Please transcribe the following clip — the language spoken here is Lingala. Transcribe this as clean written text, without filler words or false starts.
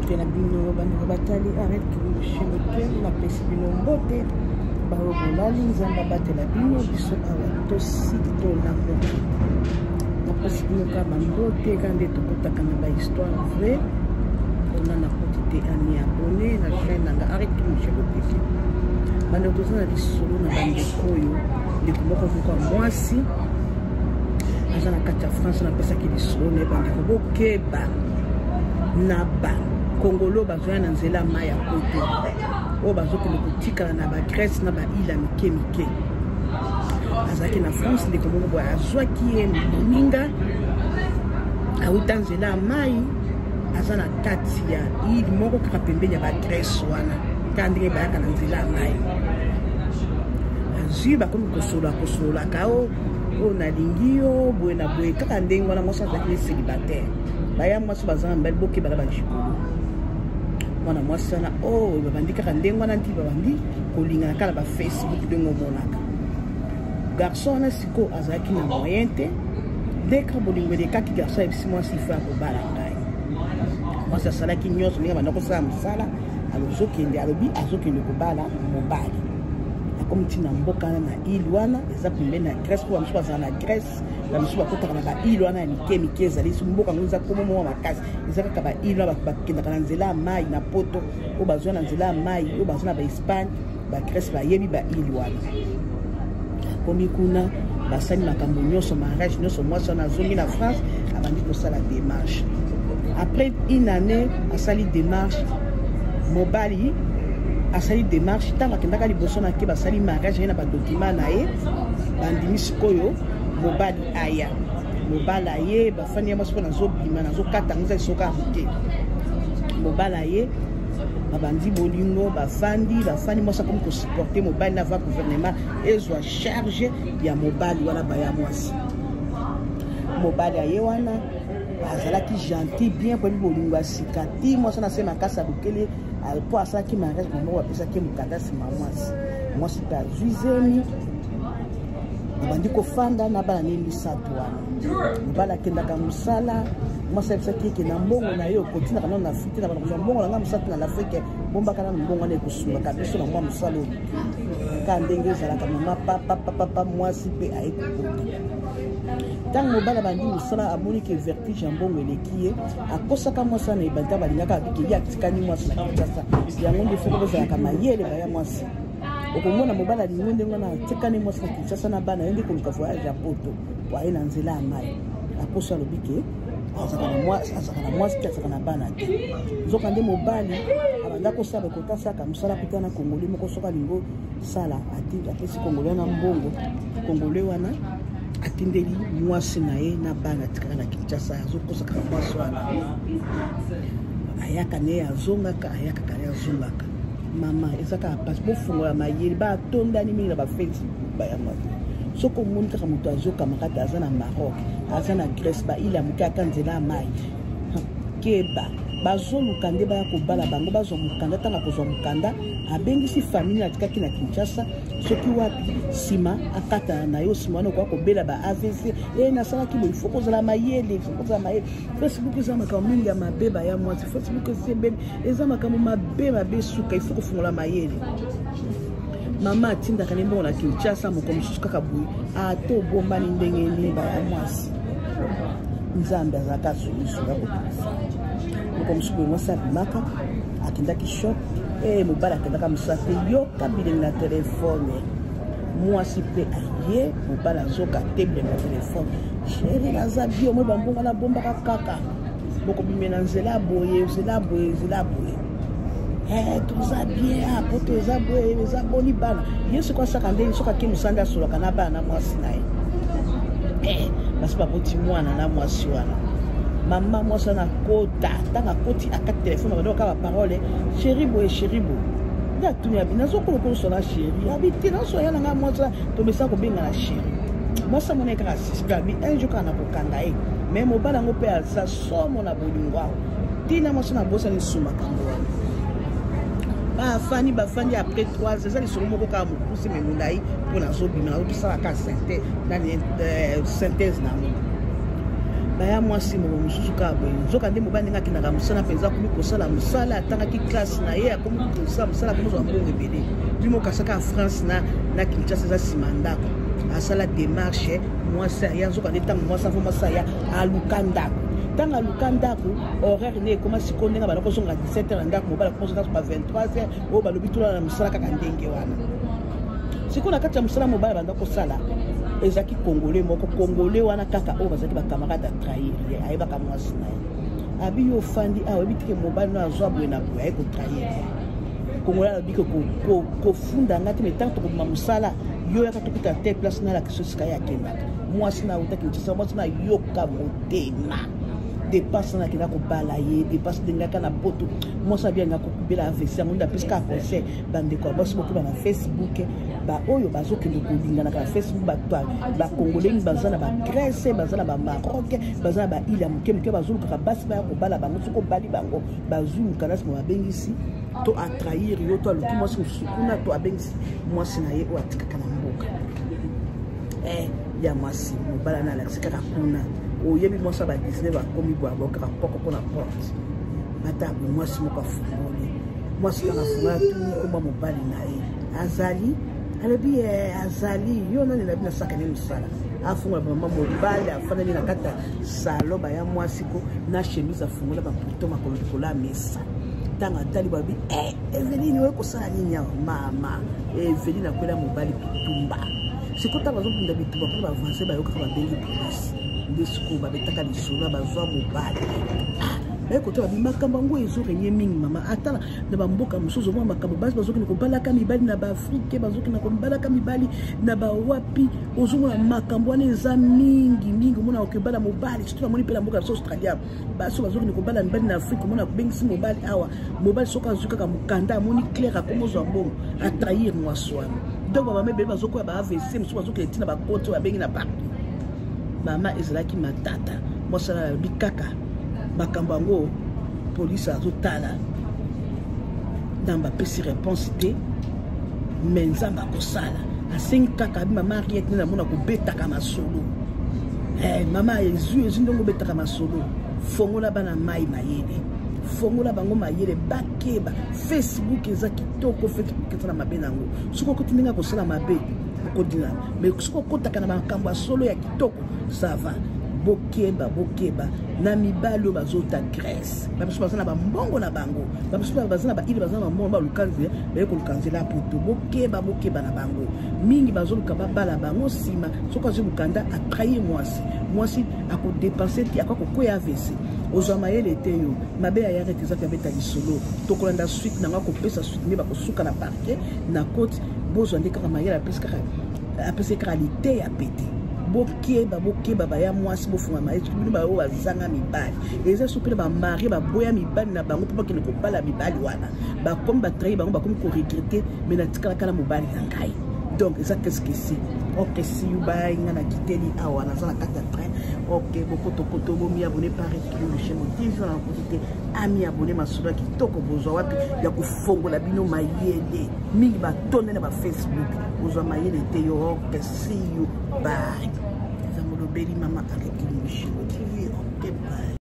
mbote na bino bano batali arrête chez le cœur na pesi bino mbote bao bolali nzamba batela bino biso awa tosi to na moto na pesi bino ka mbote kande tokotaka na ba histoire vraie on a côté ami abonné na chaîne na arrête chez le cœur bano tozana bisolo na bande koyo de komoko kwa mwasi azana kati ya France na pesa ki bisolo ne bande ko keba na ba Congolo bazoya na nzela maya koto o bazokende kotikala na ba Grèce na ba ila mike azaki na France de komoko bo azwaki ye moninga auta nzela mai azana kati ya ili moko kaka pembeni ya ba Grèce wana kandenge bayaka na nzela mai azwi bakomi kosola kao o na lingi yo boye na boye kaka ndenge wana mwasi azalaki célibataire baya mwasi bazana mbali boke bala bajikolo mwana mwasi wana o babandi kaka ndenge wana nti babandi kolingana kala ba Facebook ndenge omonaka garçon wana siko azalaki na moyen te ndeka bolingo elekaki garçon ayebisi mwasi ifa kobala ngai mwasi asalaki nyonso ndenge banda kosala mosala azokende alobi azokende kobala mobali comme tu n'as pas na île wana eza pembeni na Grèce ko amso bazana na Grèce la misu bakotaka na ba île wana mike ezali mboka ngoza komo mo makasi eza kaka ba île wana bakendaka na nzela mai na poto o bazwa na nzela mai o bazwa na ba Espagne ba Grèce ba yebi ba île wana komi kuna basali makambo nyonso mariage nyonso mwasi wana azongi na France abandi kosala démarche après une année asali démarche mobali asali démarche tanga kendaka liboso na ke basali mariage na ba document na ye bandimi sikoyo mobali aya mobala ye bafani ya maso na zo bima na zo kata nza isoka muke mobala ye babandi bolingo bafani mosa comme ko supporter mobali na va gouvernement ezwa charge ya mobali wala ba ya mwasi mobali aye wana azalaki gentil bien pour bolingo asikati mosa na sema kasa bukele alpo asaki mariage mama wapesa ke mukadasi mamwasi mwasi ta zuizemi bandi kofanda na bana ni misatu wana mbala kendaka musala mwasi apesaki ke na mbongo na yo kotina kana na fiti na bana kozwa mbongo na musatu na l'Afrique bomba kana mbongo na kusumba kabiso na mwa musalo ka ndenge ezalaka mama papa mwasi pe ayekobota tango bala bandi musala amoni ke vertige mbongo elekie akosaka mwasa na ibanta balingaka biki ya tikani mwasa na kitasa yango ndi foko bezalaka mayele baya mwasi okomona mobala lingonde ngona tikani mwasa na kitasa na bana yende koluka voyage ya poto waye na nzela mai akosa lobike azaka na mwasi azaka na bana te zoka nde mobali abanda kosala kotasaka musala pitana kongole moko soka lingo sala ati apesi kongole na mbongo kongole wana atindeli mwasi na ye na bana tikaka na Kinshasa azokosaka mwasi wana ayaka ne azongaka ayaka kare azongaka mama ezaka pas bofungola mayeli ba tondani mingi na ba Facebook ba ya mama soko moni kaka moto azoka makata aza na Maroc aza na Grèce ba ila mukaka nzela mai keba bazoluka nde baya kobala bango bazwa mukanda tanga kozwa mukanda abengisi famille atikaki na Kinshasa soki wapi sima akata na yo sima wana kwa kobela ba AVC nasalaki bo ifo kozala mayele Facebook eza makambo mingi ya mabeba ya mwasi Facebook eza makambo mabe suka ifo kofungola mayele mama atindaka ne mbongo na Kinshasa moko mosusu kaka boye ato bombani ndenge nimba ya mwasi nzambe azaka solusuka kopesa moko mosusu boye mwasi abimaka akendaki shop mobala akendaka mosape yoka bilenge na telefone mwasi mpe aye mobala azoka te bilenge na telefone sheri naza bio mwe bambonga na bombaka kaka bokobimela nzela boye toza bien poto eza boye eza boni bana yesu kwa saka ndenge soka ke musanda solaka na bana mwasi na ye basi baboti mwana na mwasi wana mama mwasi wana kota tanga koti akati telefone badoka ba parole chéri boye nda tuni abi nazokolokolo sola chéri abi te nasoya nanga mwasi tomesa kobenga na chéri mwasi mona ekaka siskabi un jour kana kokanga ye mais mobala ngo mpe aza somo na bolingo awo tina mwasi na bosa ni sumaka wana bafandi après 3 ans eza lisolo moko kaka mokusi memulai mpona azobima nazobisala ka synthèse nango baya mwasi mosusu ka boye nzoka nde mobali ndenge akendaka mosala mpenza akomi kosala mosala atangaki classe na ye akomi kosala mosala akomi kozwa mbongo ebele bimo kasaka ya France na Kinshasa eza nsima ndako asala démarche mwasi aya nzoka nde ntango mwasi afo mwasi aya aluka ndako ntango aluka ndako horaire ne ekoma sikoyo ndenge bana kozonga 17h na ndako mobali akozonga ba 23h oyo balobi tolala na mosala kaka ndenge wana sikoyo na kati ya mosala mobali banda kosala ezaki congolais moko congolais wana kaka oyo bazalaki bacamarade atrahir ye ayebaka mwasi na ye abi yo ofandi awa ebi tike mobali no azwa boye na boye aye kotrahir congolais alobi ke kofunda nga te metango tokobima mosala yo yaka tokuta te place nalaki so sika ye akendaka mwasi na utaki nchisa mwasi na yoka motema dépasse na kina kobala ye dépasse dengaka na poto mwasi abianga kokubela AVC yango nda pesika conseil bandeko ya basi bokoba na Facebook ba oyo bazokende kolinganaka na Facebook bacongolais baza na bagrèce baza na bamaroc baza na baile ya moke moke bazolukaka basi baya kobala bango soki obali bango bazuluka nasi mo babengisi to atrahir yo to aluki mwasi mosusu kuna to abengisi mwasi na ye oyo atikaka na mboka ya mwasi mobala na alakisi kaka kuna oyebi mwasi ba 19 akomi bwa kaka poko mpona porte ata mwasi moko afungoli mwasi kaka afungola tuni komba mobali na ye azali alobi azali yo nani na bina sakani mosala afungola mama mobali afandani na kati ya salo baya mwasi ko na chemise afungola baputo makolo likolo ya mesa ntango atali babi Eveline oyo kosala nini ya mama Eveline akwela mobali bitumba sikota bazopunda bitumba mpo baavance bayokaka babengi polisi nde sikoyo babetaka lisolo bazwa mobali bayekota babi makambo yango ezorenye mingi mama ata na bamboka mosusu omwa makambo basi bazokende kobalaka mibali na baafrike bazokende kobalaka mibali na bawapi ozomona makambo wana eza mingi omona okebala mobali surtout namoni mpe na mboka biso australia baso bazokende kobala mibali na afrike omona akobengisi mobali awa mobali soki azwi kaka mokanda amoni claire akomozwa mbongo atrahir mwasi wana donc bamama ebele bazokoya ba AVC mosusu bazokende ntina bakote oyo babengi na parti mama ezalaki matata mwasala alobi kaka makambo yango polisi azotala nzambe apesi réponse te me nzambe akosala asengi kaka abi mama ariete nde namona kobetaka masolo mama ezwi ndenge obetaka masolo fongola bana mai mayele fongola bango mayele bakeba Facebook eza kitoko Facebook eza na mabe nango soki okoti ndenge akosala mabe okodina me soki okotaka na makambo ya solo ya kitoko ça va bokeba na mibali oyo bazota Grèce babiso baza na bambongo na bango babiso baza na baile baza na bambongo balukanzela bayekoluka nzela poto bokeba na bango mingi bazoluka babala bango nsima soki azwi lukanda atrahir mwasi akodepanse ti akakokwea AVC ozwa mayele te yo mabe ya yarete eza pe abeta lisolo tokolanda suite nango akopesa suite nde bakosuka na parke na kote bozwa nde kaka mayele apesi kaka lite ya pete bokeba baya mwasi bofunga mayesu bino bayo bazanga mibali eza sopele bamari baboya mibali na bango mpo bakende kobala mibali wana bakomi batrahi bango bakomi koregrete me natikalaka na mobali na ngai donc eza keske si ok si yo bainga na kiteli awa naza na kati ya train ok bokotokoto bomi abone pare kiloloche motive na kotite ami abone masolo ya kitoko bozwa wapi ya kofongola bino mayele mingi batonde na bafacebook bozwa mayele te yo ok si yo bye ezamolobeli mama avec kiloloche motive ok bye